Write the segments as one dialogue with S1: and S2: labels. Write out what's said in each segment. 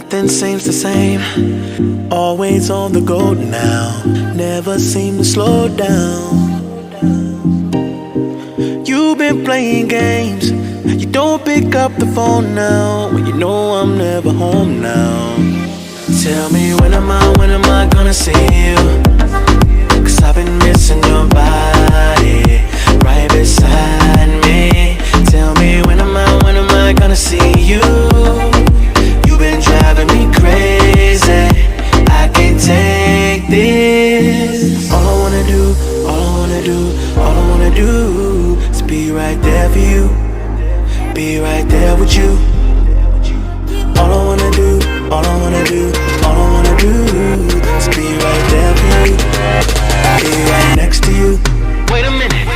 S1: Nothing seems the same. Always on the go now. Never seem to slow down. You've been playing games. You don't pick up the phone now when you know I'm never home now. Tell me when am I gonna see you? 'Cause I've been missing your body right beside me. Tell me when am I gonna see you? You've been driving me crazy. I can't take this. All I wanna do is be right there for you. Be right there with you. All I wanna do is be right there for you. Be right next to you. Wait a minute.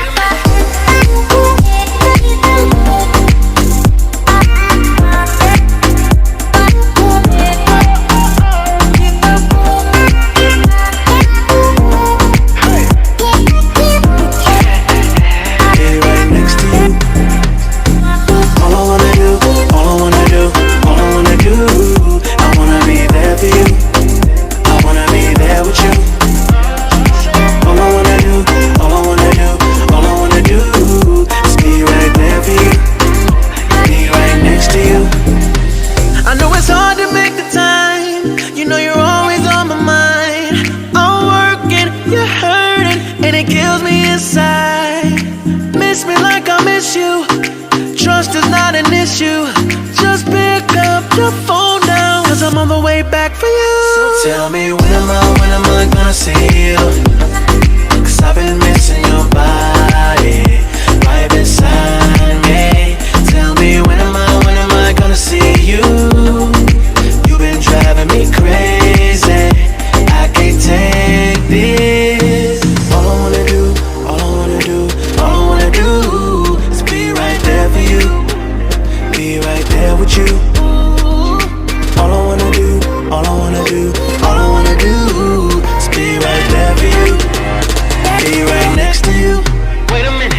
S1: Tell me when am I gonna see you? 'Cause I've been missing your body right beside me. Tell me when am I gonna see you? You've been driving me crazy. I can't take this. All I wanna do is be right there for you. Be right there with you. All I wanna do is be right there for you. Be right next to you. Wait a minute.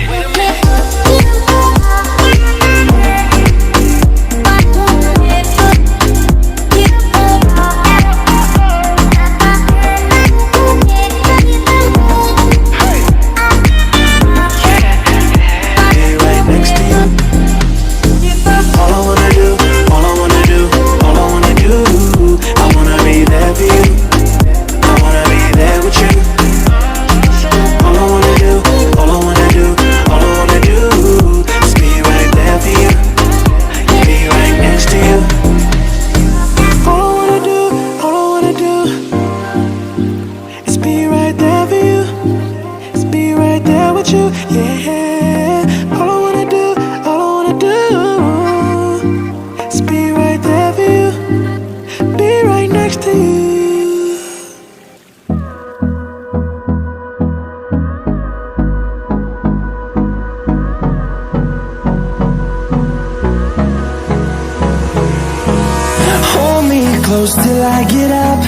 S2: Close till I get up.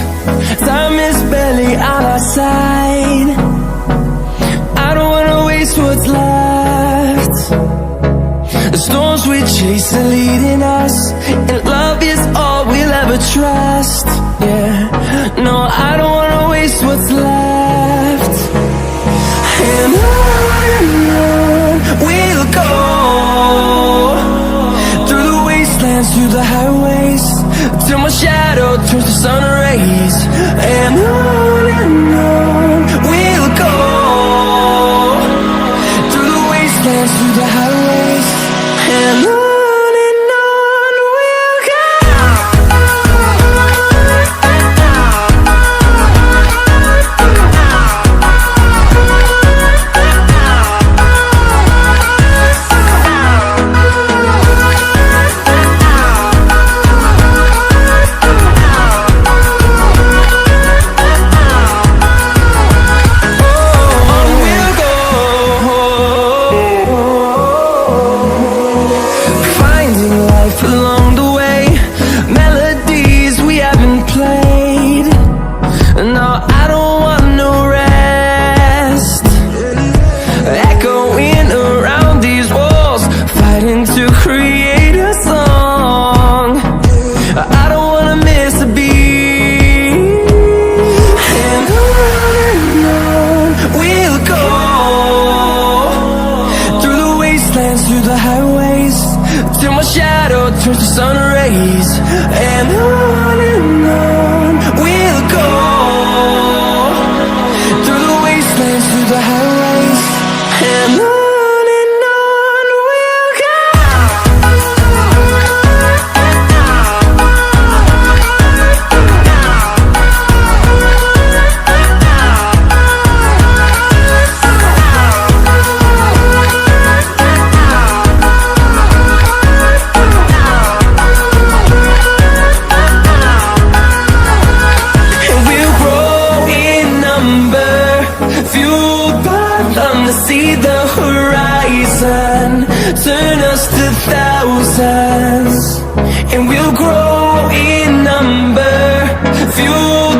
S2: Time is barely on our side. I don't wanna waste what's left. The storms we chase are leading us, and love is all we'll ever trust. Yeah, no, I don't wanna waste what's left. And on we'll go, through the wastelands, through the highways, till my shadow turns to sun rays. And on we'll go, through the wastelands, through the highways. And on we'll go. wastelands, through the highways, till my shadow turns to sun rays. And on we'll go, through the wastelands, through the highways, and on we'll go. See the horizon, turn us to thousands, and we'll grow in number, fueled